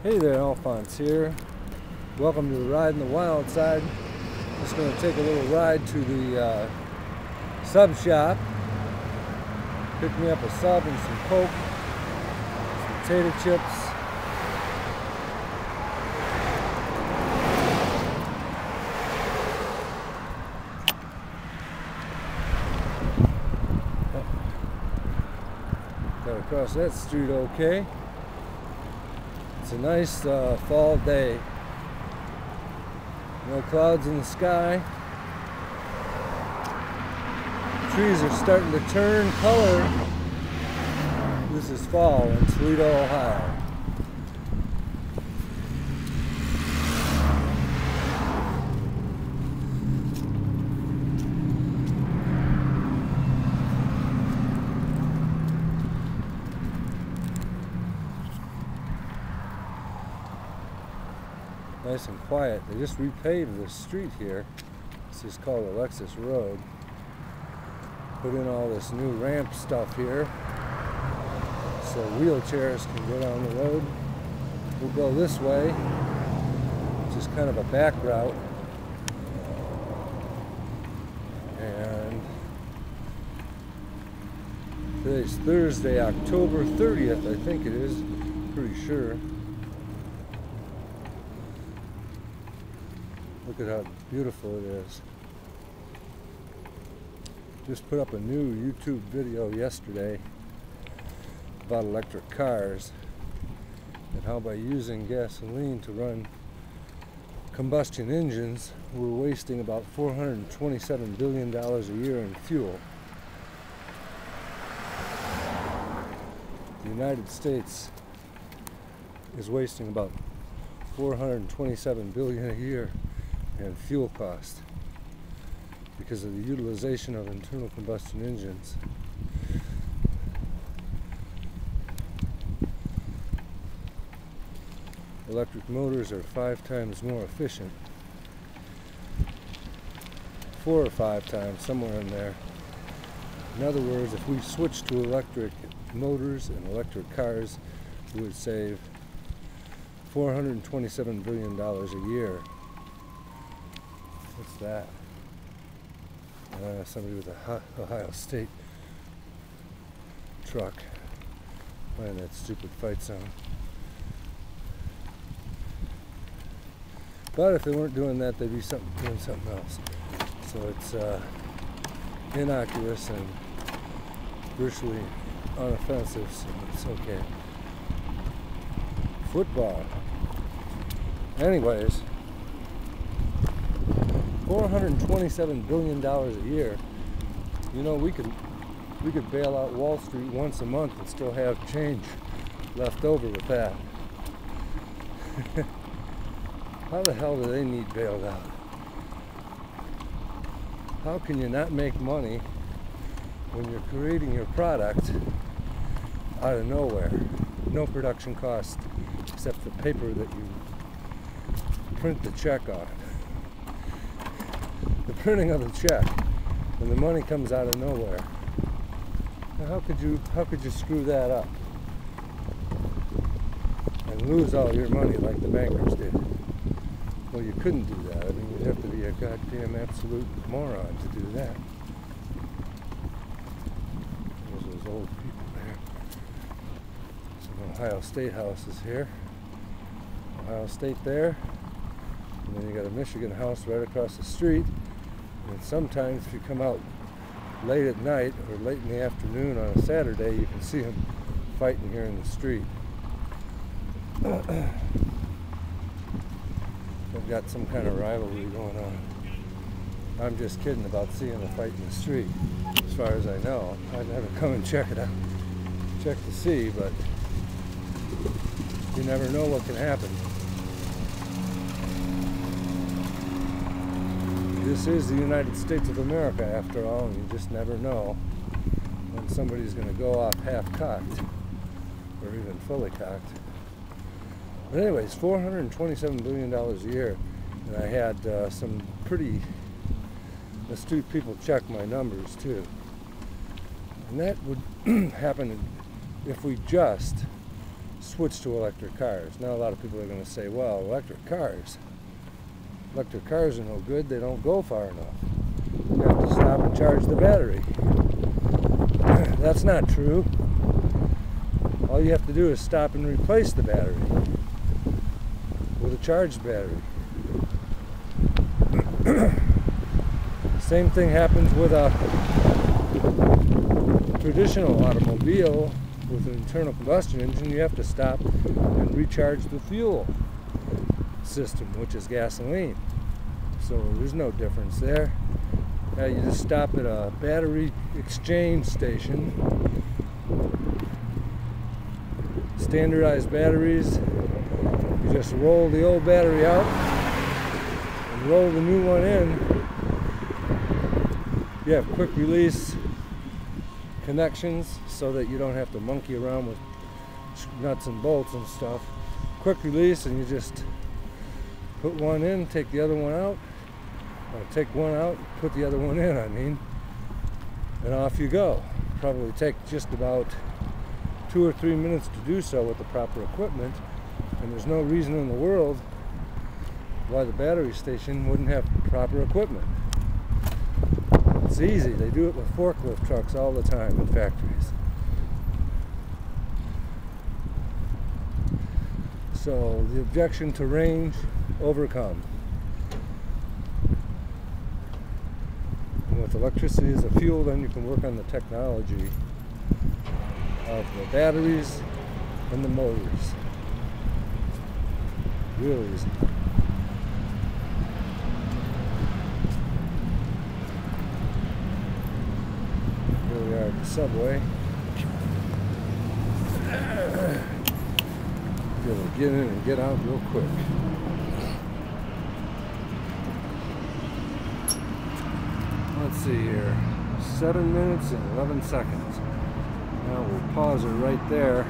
Hey there, Alfons here. Welcome to the Ride in the Wild Side. Just going to take a little ride to the sub shop. Pick me up a sub and some Coke, some potato chips. Got across that street okay. It's a nice fall day. No clouds in the sky. Trees are starting to turn color. This is fall in Toledo, Ohio. Nice and quiet. They just repaved the street here. This is called Alexis Road. Put in all this new ramp stuff here so wheelchairs can go down the road. We'll go this way, which is kind of a back route. And today's Thursday, October 30th, I think it is. Pretty sure. Look at how beautiful it is. Just put up a new YouTube video yesterday about electric cars and how by using gasoline to run combustion engines, we're wasting about $427 billion a year in fuel. The United States is wasting about $427 billion a year and fuel cost because of the utilization of internal combustion engines. Electric motors are 5 times more efficient. 4 or 5 times, somewhere in there. In other words, if we switched to electric motors and electric cars, we would save $427 billion a year. What's that? Somebody with a Ohio State truck playing that stupid fight song. But if they weren't doing that, they'd be doing something else. So it's innocuous and virtually unoffensive, so it's okay. Football. Anyways, $427 billion a year. You know, we could bail out Wall Street once a month and still have change left over with that. How the hell do they need bailed out? How can you not make money when you're creating your product out of nowhere? No production cost except the paper that you print the check on. The printing of the check, and the money comes out of nowhere. Now how could you screw that up and lose all your money like the bankers did? Well, you couldn't do that. I mean, you'd have to be a goddamn absolute moron to do that. There's those old people there. Some Ohio State houses here. Ohio State there. And then you got a Michigan house right across the street. And sometimes if you come out late at night or late in the afternoon on a Saturday, you can see them fighting here in the street. They've got some kind of rivalry going on. I'm just kidding about seeing a fight in the street. As far as I know, I'd never come and check it out, check to see, but you never know what can happen. This is the United States of America, after all, and you just never know when somebody's going to go off half-cocked, or even fully cocked. But anyways, $427 billion a year, and I had some pretty astute people check my numbers too. And that would happen if we just switch to electric cars. Now a lot of people are going to say, well, electric cars are no good, they don't go far enough. You have to stop and charge the battery. That's not true. All you have to do is stop and replace the battery with a charged battery. Same thing happens with a traditional automobile with an internal combustion engine. You have to stop and recharge the fuel system, which is gasoline. So there's no difference there. You just stop at a battery exchange station. Standardized batteries. You just roll the old battery out and roll the new one in. You have quick release connections so that you don't have to monkey around with nuts and bolts and stuff. Quick release, and you just put one in, take the other one out, or take one out, put the other one in, and off you go. Probably take just about 2 or 3 minutes to do so with the proper equipment, and there's no reason in the world why the battery station wouldn't have proper equipment. It's easy. They do it with forklift trucks all the time in factories. So the objection to range overcome. And with electricity as a fuel, then you can work on the technology of the batteries and the motors. Real easy. Here we are at the subway. Be able to get in and get out real quick. Let's see here. 7 minutes and 11 seconds. Now we'll pause it right there.